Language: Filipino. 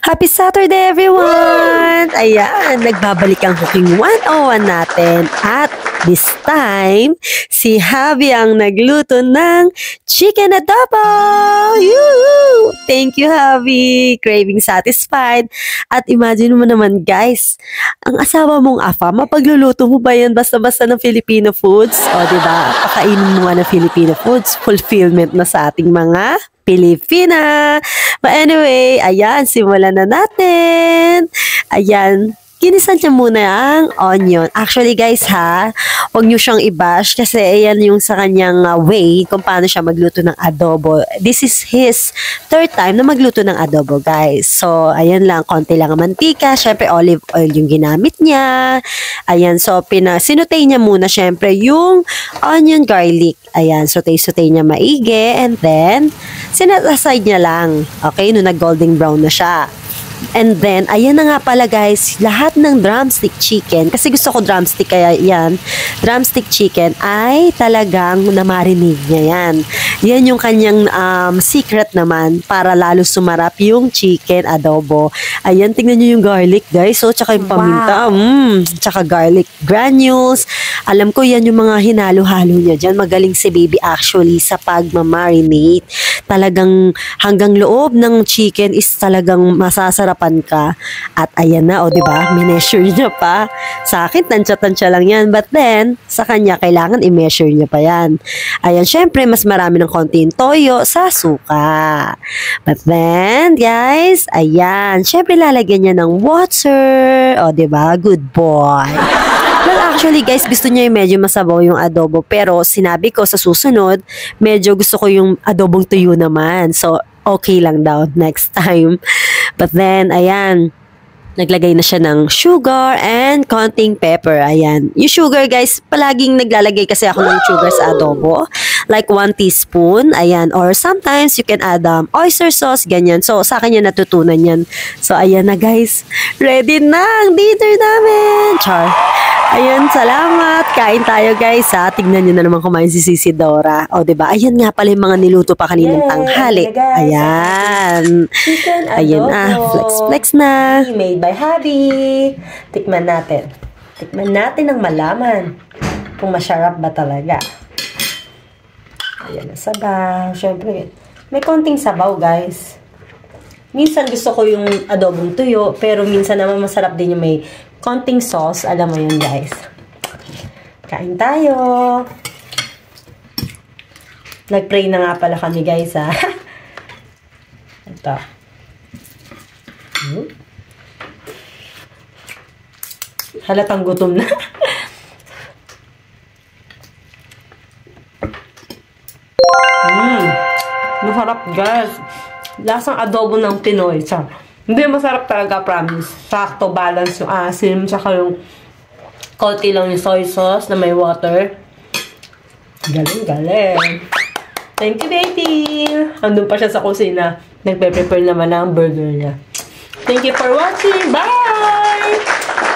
Happy Saturday, everyone! Ayan, nagbabalik ang Cooking 101 natin. At this time, si Javi ang nagluto ng chicken adobo! Yoo! Thank you, Javi! Craving satisfied. At imagine mo naman, guys, ang asawa mong afa, mapagluluto mo ba yan basta-basta ng Filipino foods? O, diba? Pakainin mo nga ng Filipino foods. Fulfillment na sa ating mga Pilipina. But anyway, ayan, simulan na natin. Ayan, ginisan niya muna ang onion. Actually guys ha, huwag niyo siyang i-bash kasi ayan yung sa kanyang way kung paano siya magluto ng adobo. This is his third time na magluto ng adobo guys. So ayan lang, konti lang ang mantika. Syempre olive oil yung ginamit niya. Ayan, so sinutay niya muna syempre yung onion garlic. Ayan, sutay-sutay niya maigi and then sinet aside niya lang. Okay, nung nag-golden brown na siya. And then, ayan na nga pala guys, lahat ng drumstick chicken, kasi gusto ko drumstick kaya yan, drumstick chicken ay talagang namarinate niya yan. Yan yung kanyang secret naman para lalo sumarap yung chicken adobo. Ayan, tingnan nyo yung garlic guys, so tsaka yung paminta, tsaka garlic granules. Alam ko yan yung mga hinalo-halo niya dyan. Magaling si baby actually sa pagmamarinate. Talagang hanggang loob ng chicken is talagang masasarapan ka. At ayan na, o diba? Mineasure niya pa. Sa akin, tansya-tansya lang yan. But then, sa kanya, kailangan i-measure niya pa yan. Ayan, syempre, mas marami ng konting toyo sa suka. But then, guys, ayan. Syempre, lalagyan niya ng water. O diba? Good boy. Well, actually guys, gusto niya yung medyo masabaw yung adobo. Pero sinabi ko sa susunod, medyo gusto ko yung adobong tuyo naman. So, okay lang daw next time. But then, ayan, naglagay na siya ng sugar and konting pepper. Ayan. Yung sugar guys, palaging naglalagay kasi ako ng sugar sa adobo. Like 1 teaspoon. Ayan. Or sometimes you can add oyster sauce. Ganyan. So, sa akin yan natutunan yan. So, ayan na guys. Ready na ang dinner namin. Char. Ayan, salamat. Kain tayo guys ha. Tignan nyo na naman kumain si Dora. O, diba? Ayan nga pala yung mga niluto pa kaninang tanghali. Ayan. Ayan na. Flex na. Made by Javi. Tikman natin. Tikman natin ang malaman kung masarap ba talaga. Ayan na sabaw. Siyempre, may konting sabaw guys. Minsan gusto ko yung adobong tuyo, pero minsan naman masarap din yung may konting sauce. Alam mo yun guys. Kain tayo. Nag-pray na nga pala kami guys ha. Ito. Halatang gutom na. Masarap guys. Lasang adobo ng Pinoy. Hindi masarap talaga, promise. Sakto balance yung asim, tsaka yung konti lang yung soy sauce na may water. Galing. Thank you, baby. Andun pa siya sa kusina. Nagpe-prepare naman ng burger niya. Thank you for watching. Bye!